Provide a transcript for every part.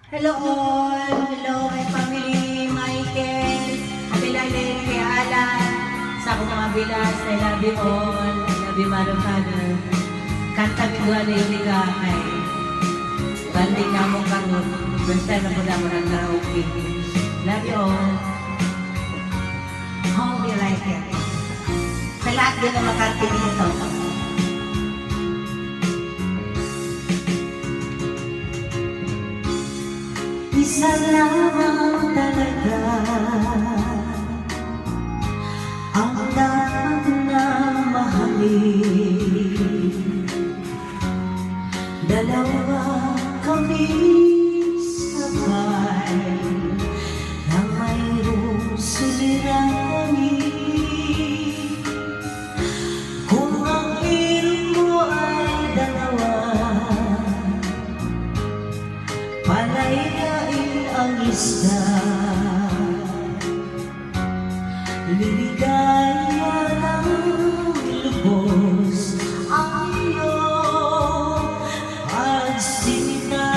Hello all! Hello my family, Michael, Ate Lailin, kay Alan, sa akong mga bilas, I love you all, I love you Mother Father. Kanta bigwa na yun ka kay banding na mo karon. First time na po na mo ng karaoke. Love you all. Hope you like it. Sa lahat din na makarting nito. Isa lamang talaga ang dapat na mahalin. Dalawa kami sabay na mayroong suliranin. Kung ang ilong mo ay dalawa, palayain ang isda. Liligaya ng lubos ang iyong pagsinta.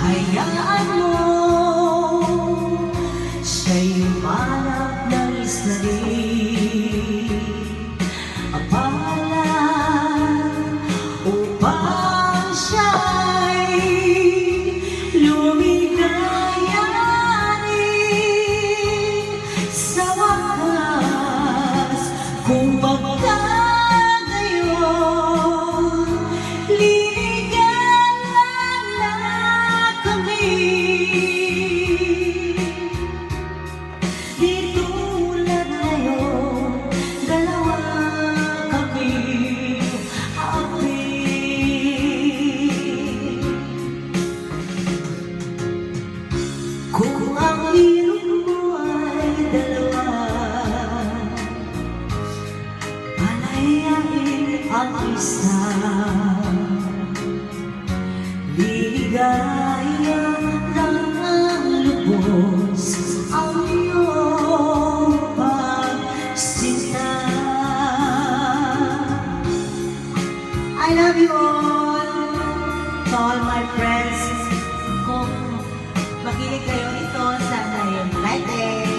Hayaan mo siya'y manap ng isla rin. Apalan upang siya'y lumigayanin sa wakas. Kung magkagayon, liligayan na kami. Di tulad ngayon, dalawa kami happy. Kung ang ilong mo ay dalawa, palayain ang isa. Liligaya ng lubos ang iyong pagsinta. I love you all, to all my friends. Kung makinig kayo ito, sana yung like it.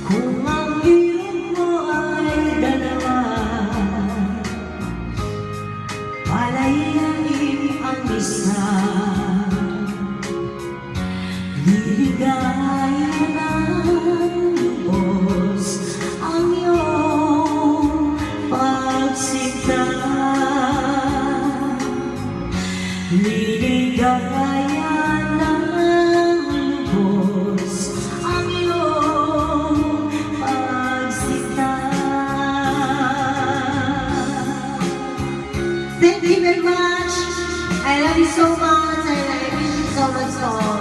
Kung ang ilong mo ay dalawa, palayain ang isa. Liligaya ng lubos ang iyong pagsinta. Liligaya ng lubos ang iyong pagsinta. Thank you very much. I love you so much. I wish you so much.